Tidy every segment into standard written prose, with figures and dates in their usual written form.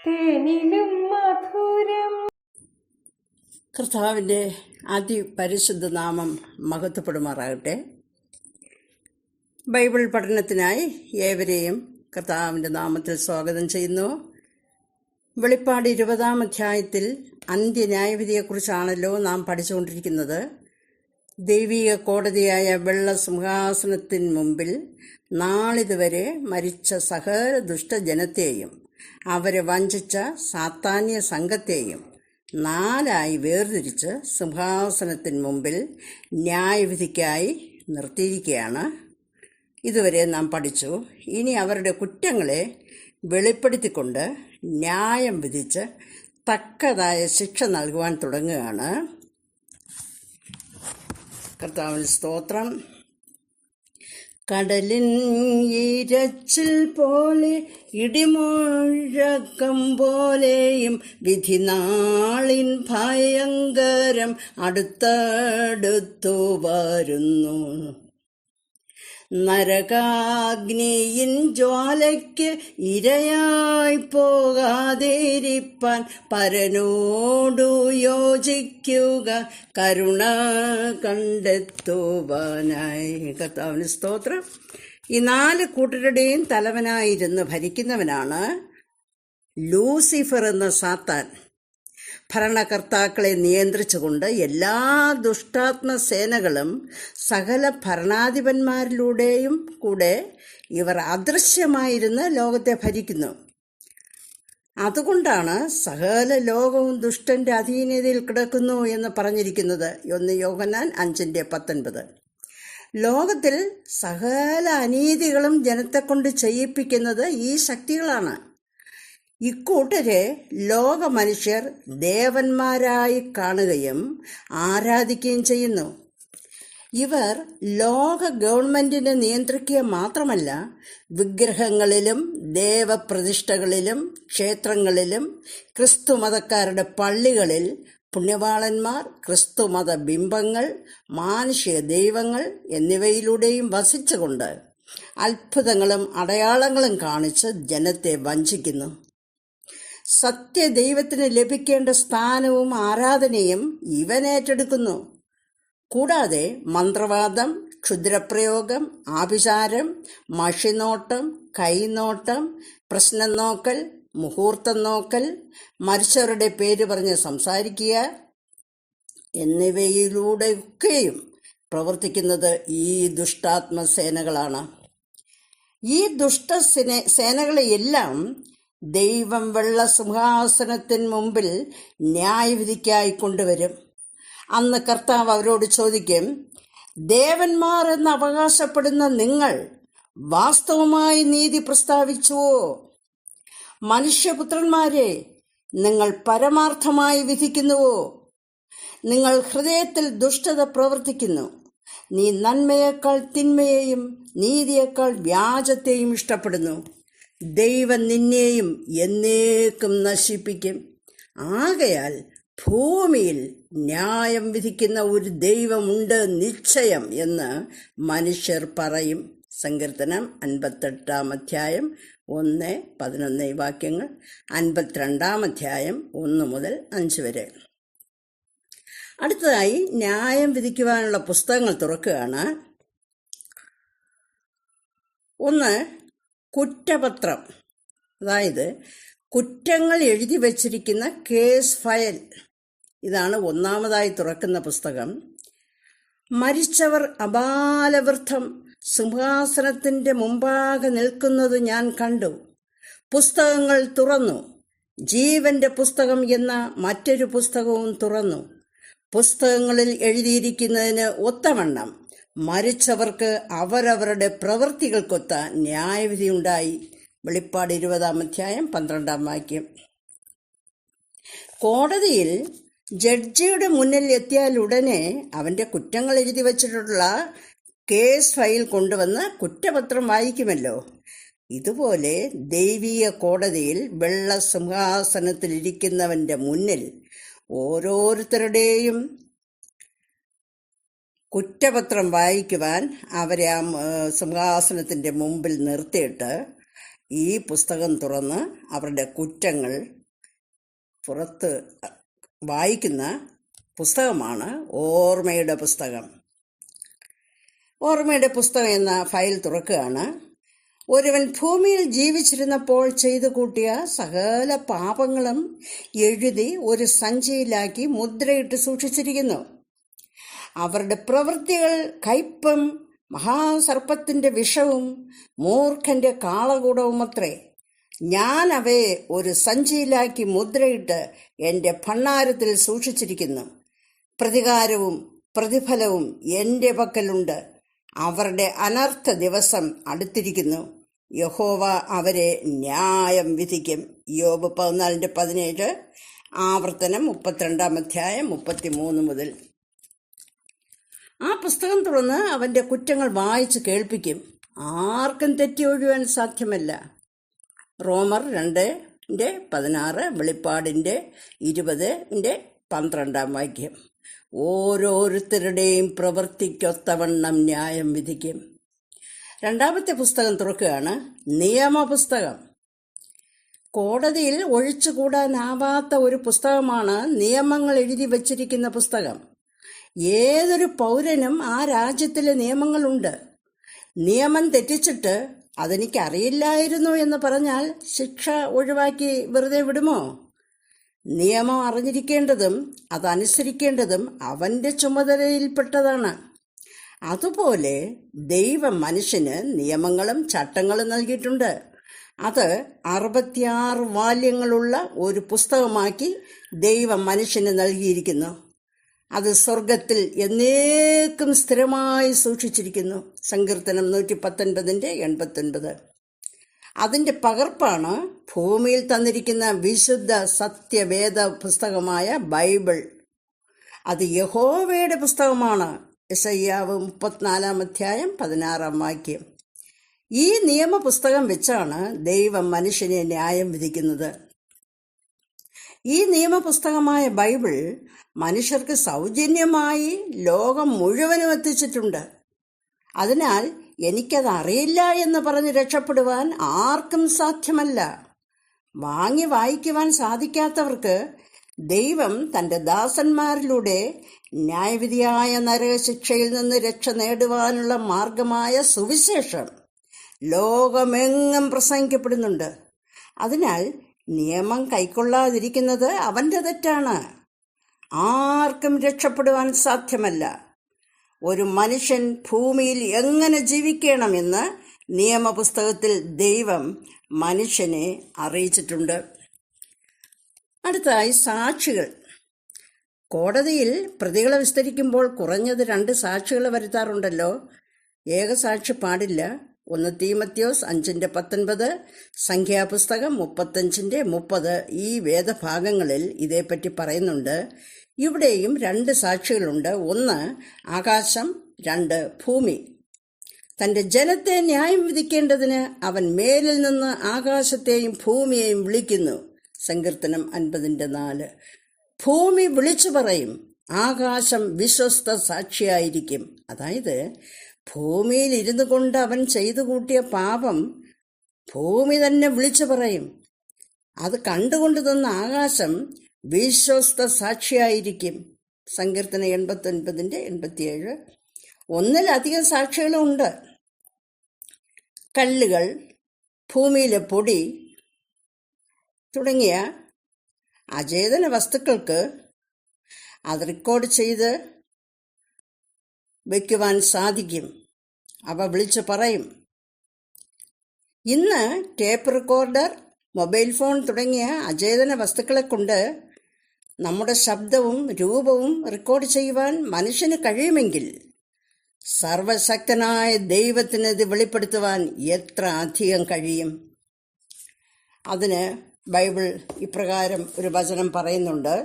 തേനിലും മധുരം. കർത്താവിൻ്റെ അതിപരിശുദ്ധ നാമം മഹത്വപ്പെടുമാറാകട്ടെ. ബൈബിൾ പഠനത്തിനായി ഏവരെയും കർത്താവിൻ്റെ നാമത്തിൽ സ്വാഗതം ചെയ്യുന്നു. വെളിപ്പാട് 20-ാം അധ്യായത്തിൽ അന്ത്യന്യായവിധിയെക്കുറിച്ചാണല്ലോ നാം പഠിച്ചുകൊണ്ടിരിക്കുന്നത്. ദൈവിക കോടതിയായ വെള്ള സിംഹാസനത്തിന് മുമ്പിൽ നാളിതുവരെ മരിച്ച സകല ദുഷ്ടജനത്തെയും അവരെ വഞ്ചിച്ച സാത്താന്യ സംഘത്തെയും 4 വേർതിരിച്ച് സിംഹാസനത്തിന് മുമ്പിൽ ന്യായവിധിക്കായി നിർത്തിയിരിക്കുകയാണ്. ഇതുവരെ നാം പഠിച്ചു. ഇനി അവരുടെ കുറ്റങ്ങളെ വെളിപ്പെടുത്തിക്കൊണ്ട് ന്യായം വിധിച്ച് തക്കതായ ശിക്ഷ നൽകുവാൻ തുടങ്ങുകയാണ്. കർത്താവിന് സ്തോത്രം. കടലിൻ ഇരച്ചിൽ പോലെ ഇടിമുഴക്കം പോലെയും വിധിനാളിൻ ഭയങ്കരം അടുത്തടുത്തു വരുന്നു. നരകാഗ്നിയിൻ ജ്വാലയ്ക്ക് ഇരയായി പോകാതിരിപ്പാൻ പരനോടു യോജിക്കുക, കരുണ കണ്ടെത്തുവാനായി. കർത്താവിന് സ്തോത്രം. ഈ 4 കൂട്ടരുടെയും തലവനായിരുന്ന് ഭരിക്കുന്നവനാണ് ലൂസിഫർ എന്ന സാത്താൻ. ഭരണകർത്താക്കളെ നിയന്ത്രിച്ചുകൊണ്ട് എല്ലാ ദുഷ്ടാത്മസേനകളും സകല ഭരണാധിപന്മാരിലൂടെയും കൂടെ ഇവർ അദൃശ്യമായിരുന്ന് ലോകത്തെ ഭരിക്കുന്നു. അതുകൊണ്ടാണ് സകല ലോകവും ദുഷ്ടന്റെ അധീനതയിൽ കിടക്കുന്നു എന്ന് പറഞ്ഞിരിക്കുന്നത്. 1 യോഹന്നാൻ 5:19. ലോകത്തിൽ സകല അനീതികളും ജനത്തെക്കൊണ്ട് ചെയ്യിപ്പിക്കുന്നത് ഈ ശക്തികളാണ്. ഇക്കൂട്ടരെ ലോക മനുഷ്യർ ദേവന്മാരായി കാണുകയും ആരാധിക്കുകയും ചെയ്യുന്നു. ഇവർ ലോക ഗവൺമെന്റിനെ നിയന്ത്രിക്കുക മാത്രമല്ല, വിഗ്രഹങ്ങളിലും ദേവപ്രതിഷ്ഠകളിലും ക്ഷേത്രങ്ങളിലും ക്രിസ്തുമതക്കാരുടെ പള്ളികളിൽ പുണ്യവാളന്മാർ, ക്രിസ്തുമത ബിംബങ്ങൾ, മാനുഷിക ദൈവങ്ങൾ എന്നിവയിലൂടെയും വസിച്ചുകൊണ്ട് അത്ഭുതങ്ങളും അടയാളങ്ങളും കാണിച്ച് ജനത്തെ വഞ്ചിക്കുന്നു. സത്യദൈവത്തിന് ലഭിക്കേണ്ട സ്ഥാനവും ആരാധനയും ഇവൻ ഏറ്റെടുക്കുന്നു. കൂടാതെ മന്ത്രവാദം, ക്ഷുദ്രപ്രയോഗം, ആഭിചാരം, മഷിനോട്ടം, കൈനോട്ടം, പ്രശ്നം നോക്കൽ, മുഹൂർത്തം നോക്കൽ, മരിച്ചവരുടെ പേര് പറഞ്ഞ് സംസാരിക്കുക എന്നിവയിലൂടെയൊക്കെയും പ്രവർത്തിക്കുന്നത് ഈ ദുഷ്ടാത്മസേനകളാണ്. ഈ സേനകളെയെല്ലാം ദൈവം വെള്ള സിംഹാസനത്തിന് മുമ്പിൽ ന്യായവിധിക്കായി കൊണ്ടുവരും. അന്ന് കർത്താവ് അവരോട് ചോദിക്കും, ദേവന്മാർ എന്ന് അവകാശപ്പെടുന്ന നിങ്ങൾ വാസ്തവമായി നീതി പ്രസ്താവിച്ചുവോ? മനുഷ്യപുത്രന്മാരെ, നിങ്ങൾ പരമാർത്ഥമായി വിധിക്കുന്നുവോ? നിങ്ങൾ ഹൃദയത്തിൽ ദുഷ്ടത പ്രവർത്തിക്കുന്നു. നീ നന്മയേക്കാൾ തിന്മയെയും നീതിയേക്കാൾ വ്യാജത്തെയും ഇഷ്ടപ്പെടുന്നു. ദൈവം നിന്നെയും എന്നേക്കും നശിപ്പിക്കും. ആകയാൽ ഭൂമിയിൽ ന്യായം വിധിക്കുന്ന ഒരു ദൈവമുണ്ട് നിശ്ചയം എന്ന് മനുഷ്യർ പറയും. സങ്കീർത്തനം 58-ാം അധ്യായം 1-11 വാക്യങ്ങൾ, 52-ാം അധ്യായം 1 മുതൽ 5 വരെ. അടുത്തതായി ന്യായം വിധിക്കുവാനുള്ള പുസ്തകങ്ങൾ തുറക്കുകയാണ്. 1 കുറ്റപത്രം, അതായത് കുറ്റങ്ങൾ എഴുതി വച്ചിരിക്കുന്ന കേസ് ഫയൽ. ഇതാണ് 1-ാമതായി തുറക്കുന്ന പുസ്തകം. മരിച്ചവർ അപാലവൃദ്ധം സിംഹാസനത്തിന്റെ മുമ്പാകെ നിൽക്കുന്നത് ഞാൻ കണ്ടു. പുസ്തകങ്ങൾ തുറന്നു. ജീവന്റെ പുസ്തകം എന്ന മറ്റൊരു പുസ്തകവും തുറന്നു. പുസ്തകങ്ങളിൽ എഴുതിയിരിക്കുന്നതിന് ഒത്തവണ്ണം മരിച്ചവർക്ക് അവരവരുടെ പ്രവൃത്തികൾക്കൊത്ത ന്യായവിധി ഉണ്ടായി. വെളിപ്പാട് 20-ാം അധ്യായം 12-ാം വാക്യം. കോടതിയിൽ ജഡ്ജിയുടെ മുന്നിൽ എത്തിയാൽ ഉടനെ അവന്റെ കുറ്റങ്ങൾ എഴുതി വച്ചിട്ടുള്ള കേസ് ഫയൽ കൊണ്ടുവന്ന് കുറ്റപത്രം വായിക്കുമല്ലോ. ഇതുപോലെ ദൈവീയ കോടതിയിൽ വെള്ള സിംഹാസനത്തിലിരിക്കുന്നവന്റെ മുന്നിൽ ഓരോരുത്തരുടെയും കുറ്റപത്രം വായിക്കുവാൻ അവരെ ആ സിംഹാസനത്തിൻ്റെ മുമ്പിൽ നിർത്തിയിട്ട് ഈ പുസ്തകം തുറന്ന് അവരുടെ കുറ്റങ്ങൾ പുറത്ത് വായിക്കുന്ന പുസ്തകമാണ് ഓർമ്മയുടെ പുസ്തകം. ഓർമ്മയുടെ പുസ്തകം എന്ന ഫയൽ തുറക്കുകയാണ്. ഒരുവൻ ഭൂമിയിൽ ജീവിച്ചിരുന്നപ്പോൾ ചെയ്തു കൂട്ടിയ സകല പാപങ്ങളും എഴുതി ഒരു സഞ്ചിയിലാക്കി മുദ്രയിട്ട് സൂക്ഷിച്ചിരിക്കുന്നു. അവരുടെ പ്രവൃത്തികൾ കയ്പും മഹാസർപ്പത്തിന്റെ വിഷവും മൂർഖന്റെ കാളകൂടവുമത്രേ. ഞാൻ അവയെ ഒരു സഞ്ചിയിലാക്കി മുദ്രയിട്ട് എൻ്റെ ഭണ്ഡാരത്തിൽ സൂക്ഷിച്ചിരിക്കുന്നു. പ്രതികാരവും പ്രതിഫലവും എൻ്റെ പക്കലുണ്ട്. അവരുടെ അനർത്ഥ ദിവസം അടുത്തിരിക്കുന്നു. യഹോവ അവരെ ന്യായം വിധിക്കും. യോബ് 14:17, ആവർത്തനം 32 33 മുതൽ. ആ പുസ്തകം തുറന്ന് അവൻ്റെ കുറ്റങ്ങൾ വായിച്ച് കേൾപ്പിക്കും. ആർക്കും തെറ്റി ഒഴിയാൻ സാധ്യമല്ല. റോമർ 2:16, വെളിപ്പാടിൻ്റെ 20:12 ഓരോരുത്തരുടെയും പ്രവൃത്തിക്കൊത്തവണ്ണം ന്യായം വിധിക്കും. രണ്ടാമത്തെ പുസ്തകം തുറക്കുകയാണ്. നിയമപുസ്തകം. കോടതിയിൽ ഒഴിച്ചുകൂടാനാവാത്ത ഒരു പുസ്തകമാണ് നിയമങ്ങൾ എഴുതി വച്ചിരിക്കുന്ന പുസ്തകം. ഏതൊരു പൗരനും ആ രാജ്യത്തിലെ നിയമങ്ങളുണ്ട്. നിയമം തെറ്റിച്ചിട്ട് അതെനിക്കറിയില്ലായിരുന്നു എന്ന് പറഞ്ഞാൽ ശിക്ഷ ഒഴിവാക്കി വെറുതെ വിടുമോ? നിയമം അറിഞ്ഞിരിക്കേണ്ടതും അതനുസരിക്കേണ്ടതും അവൻ്റെ ചുമതലയിൽപ്പെട്ടതാണ്. അതുപോലെ ദൈവം മനുഷ്യന് നിയമങ്ങളും ചട്ടങ്ങളും നൽകിയിട്ടുണ്ട്. അത് 66 വാല്യങ്ങളുള്ള ഒരു പുസ്തകമാക്കി ദൈവം മനുഷ്യന് നൽകിയിരിക്കുന്നു. അത് സ്വർഗത്തിൽ എന്നേക്കും സ്ഥിരമായി സൂക്ഷിച്ചിരിക്കുന്നു. സങ്കീർത്തനം 119:89. അതിൻ്റെ പകർപ്പാണ് ഭൂമിയിൽ തന്നിരിക്കുന്ന വിശുദ്ധ സത്യവേദ പുസ്തകമായ ബൈബിൾ. അത് യഹോവയുടെ പുസ്തകമാണ്. യെശയ്യാവ് 34:16. ഈ നിയമപുസ്തകം വെച്ചാണ് ദൈവം മനുഷ്യനെ ന്യായം വിധിക്കുന്നത്. ഈ നിയമപുസ്തകമായ ബൈബിൾ മനുഷ്യർക്ക് സൗജന്യമായി ലോകം മുഴുവനും എത്തിച്ചിട്ടുണ്ട്. അതിനാൽ എനിക്കത് അറിയില്ല എന്ന് പറഞ്ഞ് രക്ഷപ്പെടുവാൻ ആർക്കും സാധ്യമല്ല. വാങ്ങി വായിക്കുവാൻ സാധിക്കാത്തവർക്ക് ദൈവം തൻ്റെ ദാസന്മാരിലൂടെ ന്യായവിധിയായ നരകശിക്ഷയിൽ നിന്ന് രക്ഷ നേടുവാനുള്ള മാർഗമായ സുവിശേഷം ലോകമെങ്ങും പ്രസംഗിക്കപ്പെടുന്നുണ്ട്. അതിനാൽ നിയമം കൈക്കൊള്ളാതിരിക്കുന്നത് അവൻ്റെ തെറ്റാണ്. ആർക്കും രക്ഷപ്പെടുവാൻ സാധ്യമല്ല. ഒരു മനുഷ്യൻ ഭൂമിയിൽ എങ്ങനെ ജീവിക്കണമെന്ന് നിയമപുസ്തകത്തിൽ ദൈവം മനുഷ്യനെ അറിയിച്ചിട്ടുണ്ട്. അടുത്തതായി സാക്ഷികൾ. കോടതിയിൽ പ്രതികളെ വിസ്തരിക്കുമ്പോൾ കുറഞ്ഞത് 2 സാക്ഷികളെ വരുത്താറുണ്ടല്ലോ. ഏകസാക്ഷി പാടില്ല. 1 തീമോഥെയോസ് 5:19, സംഖ്യാപുസ്തകം 35:30. ഈ വേദഭാഗങ്ങളിൽ ഇതേപ്പറ്റി പറയുന്നുണ്ട്. ഇവിടെയും 2 സാക്ഷികളുണ്ട്. 1 ആകാശം, 2 ഭൂമി. തൻ്റെ ജനത്തെ ന്യായം വിധിക്കേണ്ടതിന് അവൻ മേലിൽ നിന്ന് ആകാശത്തെയും ഭൂമിയെയും വിളിക്കുന്നു. സങ്കീർത്തനം 50:4. ഭൂമി വിളിച്ചു പറയും, ആകാശം വിശ്വസ്ത സാക്ഷിയായിരിക്കും. അതായത് ഭൂമിയിൽ ഇരുന്നു കൊണ്ട് അവൻ ചെയ്തു കൂട്ടിയ പാപം ഭൂമി തന്നെ വിളിച്ചു പറയും. അത് കണ്ടുകൊണ്ട് തന്ന ആകാശം വിശ്വസ്ത സാക്ഷിയായിരിക്കും. സങ്കീർത്തനം 89:87. 1-ലധികം സാക്ഷികളും ഉണ്ട്. കല്ലുകൾ, ഭൂമിയിലെ പൊടി തുടങ്ങിയ അചേതന വസ്തുക്കൾക്ക് അത് റെക്കോർഡ് ചെയ്ത് വയ്ക്കുവാൻ സാധിക്കും. അവ വിളിച്ചു പറയും. ഇന്ന് ടേപ്പ് റെക്കോർഡർ, മൊബൈൽ ഫോൺ തുടങ്ങിയ അചേതന വസ്തുക്കളെ കൊണ്ട് നമ്മുടെ ശബ്ദവും രൂപവും റെക്കോർഡ് ചെയ്യുവാൻ മനുഷ്യന് കഴിയുമെങ്കിൽ സർവശക്തനായ ദൈവത്തിന് ഇത് വെളിപ്പെടുത്തുവാൻ എത്ര അധികം കഴിയും. അതിന് ബൈബിൾ ഇപ്രകാരം ഒരു വചനം പറയുന്നുണ്ട്.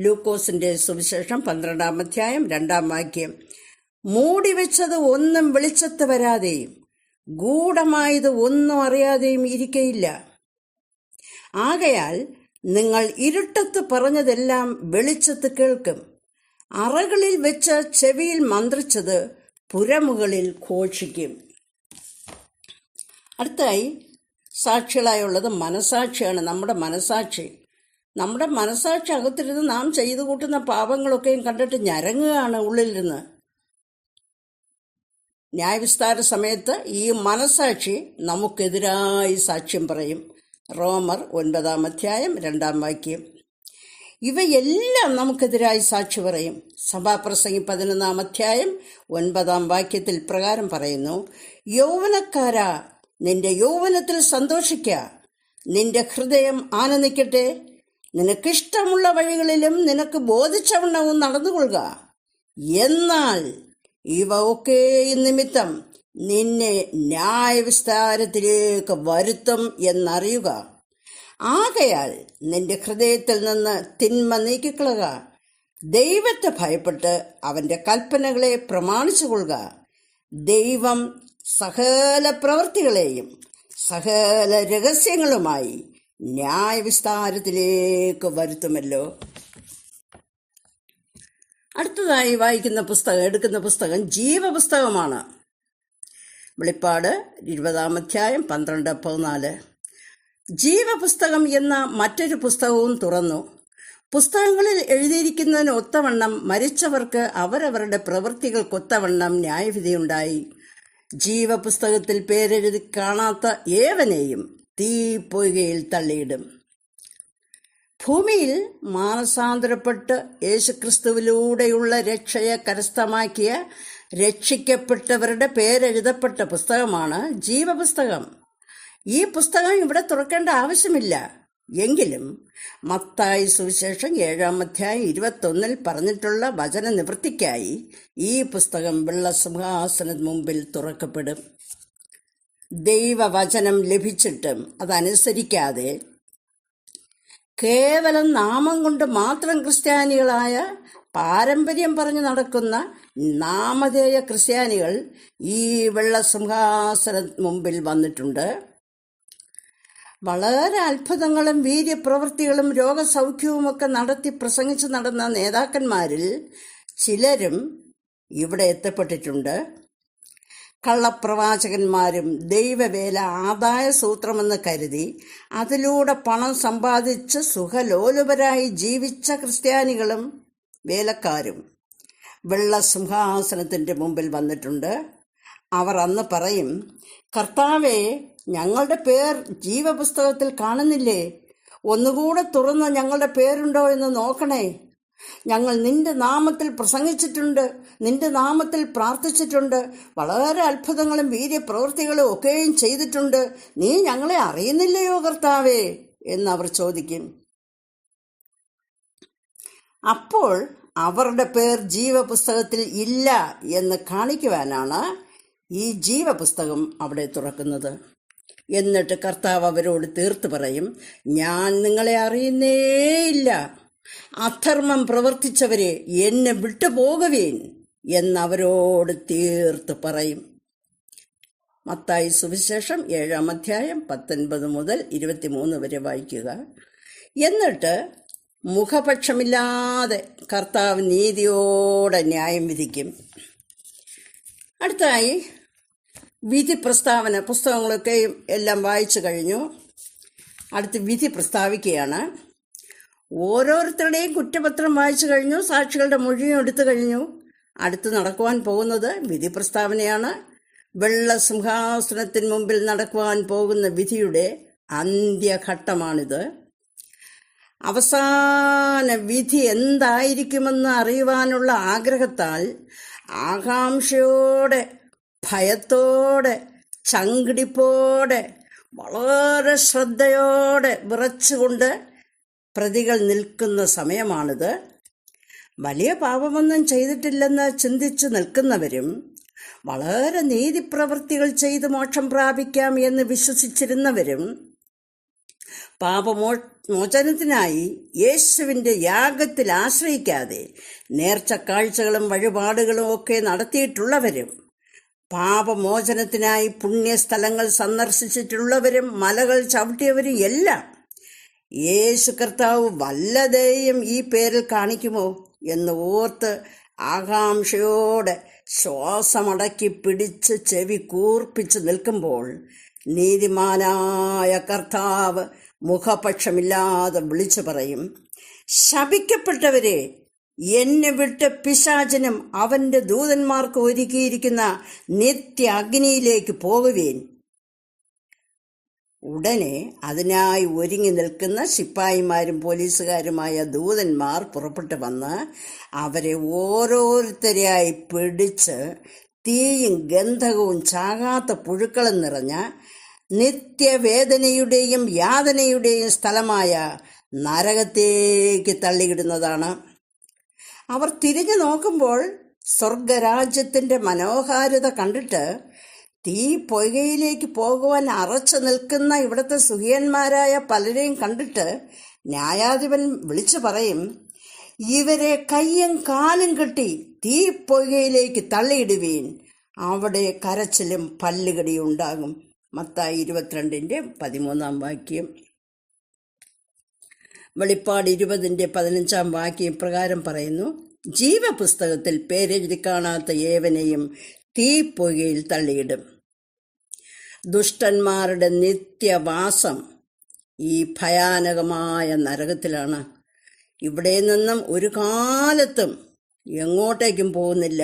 ലൂക്കോസിന്റെ സുവിശേഷം 12:2 മൂടിവെച്ചത് ഒന്നും വെളിച്ചത്ത് വരാതെയും ഗൂഢമായത് ഒന്നും അറിയാതെയും ഇരിക്കയില്ല. ആകയാൽ നിങ്ങൾ ഇരുട്ടത്ത് പറഞ്ഞതെല്ലാം വെളിച്ചത്ത് കേൾക്കും. അറകളിൽ വെച്ച് ചെവിയിൽ സാക്ഷികളായുള്ളത് മനസാക്ഷിയാണ്. നമ്മുടെ മനസാക്ഷി അകത്തിരുന്ന് നാം ചെയ്തു കൂട്ടുന്ന പാപങ്ങളൊക്കെയും കണ്ടിട്ട് ഞരങ്ങുകയാണ് ഉള്ളിലിരുന്ന്. ന്യായവിസ്താര സമയത്ത് ഈ മനസാക്ഷി നമുക്കെതിരായി സാക്ഷ്യം പറയും. റോമർ 9:2 ഇവയെല്ലാം നമുക്കെതിരായി സാക്ഷി പറയും. സഭാപ്രസംഗി 11:9 പ്രകാരം പറയുന്നു, യൗവനക്കാരാ, നിന്റെ യൗവനത്തിൽ സന്തോഷിക്ക, നിന്റെ ഹൃദയം ആനന്ദിക്കട്ടെ, നിനക്കിഷ്ടമുള്ള വഴികളിലും നിനക്ക് ബോധിച്ചവണ്ണവും നടന്നുകൊള്ളുക. എന്നാൽ ഇവ ഒക്കെയും നിമിത്തം നിന്നെ ന്യായവിസ്താരത്തിലേക്ക് വരുത്തും എന്നറിയുക. ആകയാൽ നിന്റെ ഹൃദയത്തിൽ നിന്ന് തിന്മ നീക്കിക്കളക, ദൈവത്തെ ഭയപ്പെട്ട് അവന്റെ കൽപ്പനകളെ പ്രമാണിച്ചുകൊള്ളുക. ദൈവം സകല പ്രവൃത്തികളെയും സകല രഹസ്യങ്ങളുമായി ന്യായവിസ്താരത്തിലേക്ക് വരുത്തുമല്ലോ. അടുത്തതായി എടുക്കുന്ന പുസ്തകം ജീവപുസ്തകമാണ്. വെളിപ്പാട് 20:12-14. ജീവപുസ്തകം എന്ന മറ്റൊരു പുസ്തകവും തുറന്നു. പുസ്തകങ്ങളിൽ എഴുതിയിരിക്കുന്നതിന് ഒത്തവണ്ണം മരിച്ചവർക്ക് അവരവരുടെ പ്രവൃത്തികൾക്കൊത്തവണ്ണം ന്യായവിധിയുണ്ടായി. ജീവപുസ്തകത്തിൽ പേരെഴുതി കാണാത്ത ഏവനെയും തീപ്പൊയ്കയിൽ തള്ളിയിടും. ഭൂമിയിൽ മാനസാന്തരപ്പെട്ട് യേശുക്രിസ്തുവിലൂടെയുള്ള രക്ഷയെ കരസ്ഥമാക്കിയ രക്ഷിക്കപ്പെട്ടവരുടെ പേരെഴുതപ്പെട്ട പുസ്തകമാണ് ജീവപുസ്തകം. ഈ പുസ്തകം ഇവിടെ തുറക്കേണ്ട ആവശ്യമില്ല. എങ്കിലും മത്തായി സുവിശേഷം 7:21 പറഞ്ഞിട്ടുള്ള വചന നിവൃത്തിക്കായി ഈ പുസ്തകം വെള്ളസിംഹാസനത്തിന് മുമ്പിൽ തുറക്കപ്പെടും. ദൈവവചനം ലഭിച്ചിട്ടും അതനുസരിക്കാതെ കേവലം നാമം കൊണ്ട് മാത്രം ക്രിസ്ത്യാനികളായ, പാരമ്പര്യം പറഞ്ഞു നടക്കുന്ന നാമധേയ ക്രിസ്ത്യാനികൾ ഈ വെള്ളസിംഹാസനത്തിന് മുമ്പിൽ വന്നിട്ടുണ്ട്. വളരെ അത്ഭുതങ്ങളും വീര്യപ്രവൃത്തികളും രോഗസൗഖ്യവുമൊക്കെ നടത്തി പ്രസംഗിച്ച് നടന്ന നേതാക്കന്മാരിൽ ചിലരും ഇവിടെ എത്തപ്പെട്ടിട്ടുണ്ട്. കള്ളപ്രവാചകന്മാരും ദൈവവേല ആദായ സൂത്രമെന്ന് കരുതി അതിലൂടെ പണം സമ്പാദിച്ച് സുഖലോലുപരായി ജീവിച്ച ക്രിസ്ത്യാനികളും വേലക്കാരും വെള്ളസിംഹാസനത്തിൻ്റെ മുമ്പിൽ വന്നിട്ടുണ്ട്. അവർ അന്ന് പറയും, കർത്താവേ, ഞങ്ങളുടെ പേർ ജീവപുസ്തകത്തിൽ കാണുന്നില്ലേ? ഒന്നുകൂടെ തുറന്ന് ഞങ്ങളുടെ പേരുണ്ടോ എന്ന് നോക്കണേ. ഞങ്ങൾ നിന്റെ നാമത്തിൽ പ്രസംഗിച്ചിട്ടുണ്ട്, നിന്റെ നാമത്തിൽ പ്രാർത്ഥിച്ചിട്ടുണ്ട്, വളരെ അത്ഭുതങ്ങളും വീര്യപ്രവൃത്തികളും ഒക്കെയും ചെയ്തിട്ടുണ്ട്. നീ ഞങ്ങളെ അറിയുന്നില്ലയോ കർത്താവേ എന്നവർ ചോദിക്കും. അപ്പോൾ അവരുടെ പേർ ജീവപുസ്തകത്തിൽ ഇല്ല എന്ന് കാണിക്കുവാനാണ് ഈ ജീവപുസ്തകം അവിടെ തുറക്കുന്നത്. എന്നിട്ട് കർത്താവ് അവരോട് തീർത്ത് പറയും, ഞാൻ നിങ്ങളെ അറിയുന്നേയില്ല, അധർമ്മം പ്രവർത്തിച്ചവരെ എന്നെ വിട്ടുപോകുവീൻ എന്നവരോട് തീർത്ത് പറയും. മത്തായി സുവിശേഷം 7:19-23 വായിക്കുക. എന്നിട്ട് മുഖപക്ഷമില്ലാതെ കർത്താവ് നീതിയോടെ ന്യായം വിധിക്കും. അടുത്തായി വിധി പ്രസ്താവന. പുസ്തകങ്ങളൊക്കെ എല്ലാം വായിച്ചു കഴിഞ്ഞു. അടുത്ത് വിധി പ്രസ്താവിക്കുകയാണ്. ഓരോരുത്തരുടെയും കുറ്റപത്രം വായിച്ചു കഴിഞ്ഞു, സാക്ഷികളുടെ മൊഴിയും എടുത്തു കഴിഞ്ഞു. അടുത്ത് നടക്കുവാൻ പോകുന്നത് വിധി പ്രസ്താവനയാണ്. വെള്ളസിംഹാസനത്തിന് മുമ്പിൽ നടക്കുവാൻ പോകുന്ന വിധിയുടെ അന്ത്യഘട്ടമാണിത്. അവസാന വിധി എന്തായിരിക്കുമെന്ന് അറിയുവാനുള്ള ആഗ്രഹത്താൽ, ആകാംക്ഷയോടെ, ഭയത്തോടെ, ചങ്കിടിപ്പോടെ, വളരെ ശ്രദ്ധയോടെ വിറച്ചുകൊണ്ട് പ്രതികൾ നിൽക്കുന്ന സമയമാണിത്. വലിയ പാപമൊന്നും ചെയ്തിട്ടില്ലെന്ന് ചിന്തിച്ചു നിൽക്കുന്നവരും, വളരെ നീതിപ്രവൃത്തികൾ ചെയ്ത് മോക്ഷം പ്രാപിക്കാം എന്ന് വിശ്വസിച്ചിരുന്നവരും, പാപമോചനത്തിനായി യേശുവിൻ്റെ യാഗത്തിൽ ആശ്രയിക്കാതെ നേർച്ചക്കാഴ്ചകളും വഴിപാടുകളും ഒക്കെ നടത്തിയിട്ടുള്ളവരും, പാപമോചനത്തിനായി പുണ്യസ്ഥലങ്ങൾ സന്ദർശിച്ചിട്ടുള്ളവരും മലകൾ ചവിട്ടിയവരും എല്ലാം യേശു കർത്താവ് വല്ലതേയും ഈ പേരിൽ കാണിക്കുമോ എന്ന് ഓർത്ത് ആകാംക്ഷയോടെ ശ്വാസമടക്കി പിടിച്ച് ചെവി കൂർപ്പിച്ച് നിൽക്കുമ്പോൾ നീതിമാനായ കർത്താവ് മുഖപക്ഷമില്ലാതെ വിളിച്ചു പറയും, ശപിക്കപ്പെട്ടവരെ, എന്നെ വിട്ട് പിശാചനും അവന്റെ ദൂതന്മാർക്ക് ഒരുക്കിയിരിക്കുന്ന നിത്യ അഗ്നിയിലേക്ക് പോകുവേൻ. ഉടനെ അതിനായി ഒരുങ്ങി നിൽക്കുന്ന ശിപ്പായിമാരും പോലീസുകാരുമായ ദൂതന്മാർ പുറപ്പെട്ടു വന്ന് അവരെ ഓരോരുത്തരെയായി പിടിച്ച് തീയും ഗന്ധകവും ചാകാത്ത പുഴുക്കളും നിറഞ്ഞ നിത്യവേദനയുടെയും യാതനയുടെയും സ്ഥലമായ നരകത്തേക്ക് തള്ളിയിടുന്നതാണ്. അവർ തിരിഞ്ഞു നോക്കുമ്പോൾ സ്വർഗരാജ്യത്തിന്റെ മനോഹാരിത കണ്ടിട്ട് തീ പൊയ്കയിലേക്ക് പോകുവാൻ അറച്ചു നിൽക്കുന്ന ഇവിടുത്തെ സുഖിയന്മാരായ പലരെയും കണ്ടിട്ട് ന്യായാധിപൻ വിളിച്ചു പറയും, ഇവരെ കയ്യും കാലും കെട്ടി തീ പൊയ്കയിലേക്ക് തള്ളിയിടുവീൻ, അവിടെ കരച്ചിലും പല്ലുകടിയും ഉണ്ടാകും. മത്തായി 22:13 വാക്യം. വെളിപ്പാട് 20:15 വാക്യം പ്രകാരം പറയുന്നു, ജീവപുസ്തകത്തിൽ പേരെഴുതി കാണാത്ത ഏവനെയും തീപ്പൊയ്കയിൽ തള്ളിയിടും. ദുഷ്ടന്മാരുടെ നിത്യവാസം ഈ ഭയാനകമായ നരകത്തിലാണ്. ഇവിടെ നിന്നും ഒരു കാലത്തും എങ്ങോട്ടേക്കും പോകുന്നില്ല,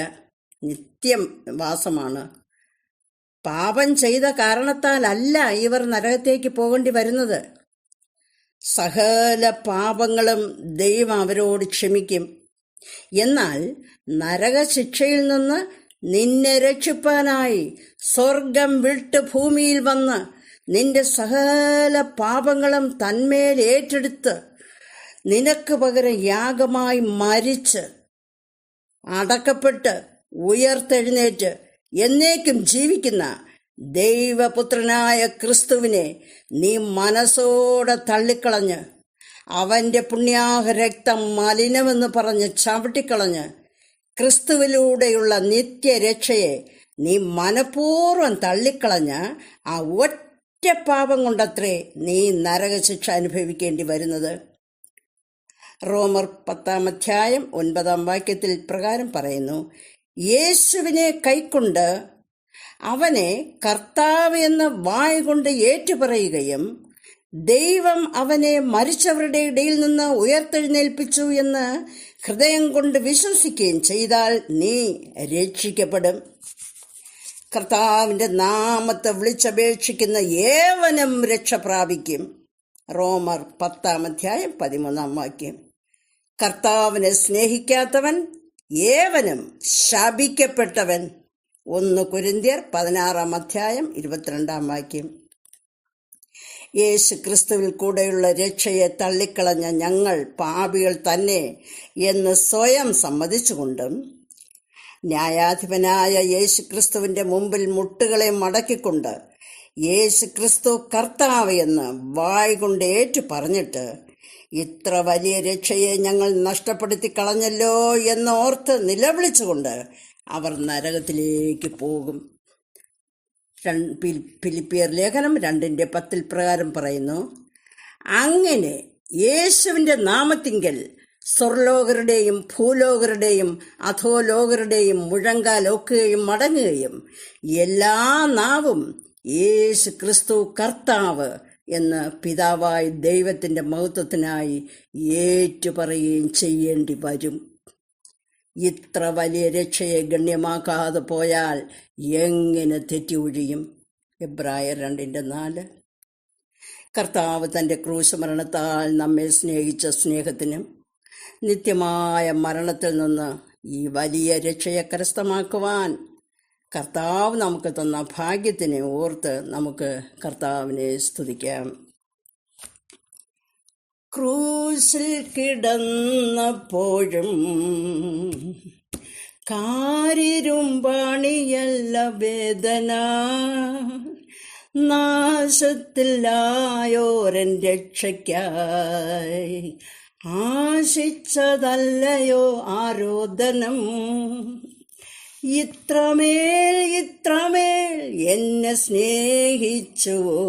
നിത്യം വാസമാണ്. പാപം ചെയ്ത കാരണത്താലല്ല ഇവർ നരകത്തേക്ക് പോകേണ്ടി വരുന്നത്. സകല പാപങ്ങളും ദൈവം അവരോട് ക്ഷമിക്കും. എന്നാൽ നരകശിക്ഷയിൽ നിന്ന് നിന്നെ രക്ഷിപ്പാനായി സ്വർഗം വിട്ട് ഭൂമിയിൽ വന്ന് നിന്റെ സകല പാപങ്ങളും തന്മേൽ ഏറ്റെടുത്ത് നിനക്ക് പകരം യാഗമായി മരിച്ച് അടക്കപ്പെട്ട് ഉയർത്തെഴുന്നേറ്റ് എന്നേക്കും ജീവിക്കുന്ന ദൈവപുത്രനായ ക്രിസ്തുവിനെ നീ മനസ്സോടെ തള്ളിക്കളഞ്ഞ് അവന്റെ പുണ്യാഹ രക്തം മലിനമെന്ന് പറഞ്ഞ് ചവിട്ടിക്കളഞ്ഞ് ക്രിസ്തുവിലൂടെയുള്ള നിത്യരക്ഷയെ നീ മനഃപൂർവ്വം തള്ളിക്കളഞ്ഞ ആ ഒറ്റ പാപം കൊണ്ടത്രേ നീ നരകശിക്ഷ അനുഭവിക്കേണ്ടി വരുന്നത്. റോമർ 10:9 വാക്യത്തിൽ പ്രകാരം പറയുന്നു, യേശുവിനെ കൈക്കൊണ്ട് അവനെ കർത്താവ് എന്ന് വായ് കൊണ്ട് ഏറ്റുപറയുകയും ദൈവം അവനെ മരിച്ചവരുടെ ഇടയിൽ നിന്ന് ഉയർത്തെഴുന്നേൽപ്പിച്ചു എന്ന് ഹൃദയം കൊണ്ട് വിശ്വസിക്കുകയും ചെയ്താൽ നീ രക്ഷിക്കപ്പെടും. കർത്താവിന്റെ നാമത്തെ വിളിച്ചപേക്ഷിക്കുന്ന ഏവനും രക്ഷ പ്രാപിക്കും. റോമർ 10:13 വാക്യം. കർത്താവിനെ സ്നേഹിക്കാത്തവൻ ഏവനും ശപിക്കപ്പെട്ടവൻ. 1 കൊരിന്ത്യർ 16:22 വാക്യം. യേശു ക്രിസ്തുവിൽ കൂടെയുള്ള രക്ഷയെ തള്ളിക്കളഞ്ഞ ഞങ്ങൾ പാപികൾ തന്നെ എന്ന് സ്വയം സമ്മതിച്ചുകൊണ്ടും ന്യായാധിപനായ യേശു ക്രിസ്തുവിന്റെ മുമ്പിൽ മുട്ടുകളെ മടക്കിക്കൊണ്ട് യേശു ക്രിസ്തു കർത്താവ് എന്ന് വായ് കൊണ്ട് ഏറ്റു പറഞ്ഞിട്ട് ഇത്ര വലിയ രക്ഷയെ ഞങ്ങൾ നഷ്ടപ്പെടുത്തി കളഞ്ഞല്ലോ എന്നോർത്ത് നിലവിളിച്ചുകൊണ്ട് അവർ നരകത്തിലേക്ക് പോകും. ഫിലിപ്പിയർ ലേഖനം 2:10 പ്രകാരം പറയുന്നു, അങ്ങനെ യേശുവിന്റെ നാമത്തിങ്കൽ സ്വർലോകരുടെയും ഭൂലോകരുടെയും അധോലോകരുടെയും മുഴങ്കാലൊക്കുകയും മടങ്ങുകയും എല്ലാ നാവും യേശു ക്രിസ്തു കർത്താവ് എന്ന് പിതാവായ ദൈവത്തിന്റെ മഹത്വത്തിനായി ഏറ്റുപറയുകയും ചെയ്യേണ്ടി വരും. ഇത്ര വലിയ രക്ഷയെ ഗണ്യമാക്കാതെ പോയാൽ എങ്ങനെ തെറ്റി ഒഴിയും? എബ്രായർ 2:4. കർത്താവ് തൻ്റെ ക്രൂശമരണത്താൽ നമ്മെ സ്നേഹിച്ച സ്നേഹത്തിനും നിത്യമായ മരണത്തിൽ നിന്ന് ഈ വലിയ രക്ഷയെ കരസ്ഥമാക്കുവാൻ കർത്താവ് നമുക്ക് തന്ന ഭാഗ്യത്തിനെ ഓർത്ത് നമുക്ക് കർത്താവിനെ സ്തുതിക്കാം. ക്രൂശിൽ കിടന്നപ്പോഴും കാരിരുമ്പാണിയല്ല വേദന, നാശത്തിലായോരൻ രക്ഷയ്ക്കായി ആശിച്ചതല്ലയോ ആരോദനം. ഇത്രമേൽ എന്നെ സ്നേഹിച്ചുവോ,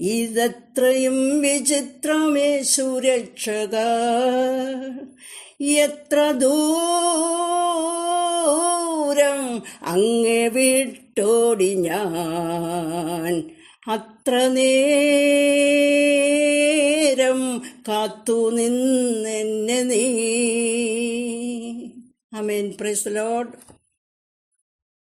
ഇതത്രയും വിചിത്രമേ സുരക്ഷക, എത്ര ദൂരം അങ്ങേ വിട്ടോടി ഞാൻ, അത്ര നേരം കാത്തു നിന്നെന്നെ നീ. ആമേൻ. Praise the Lord.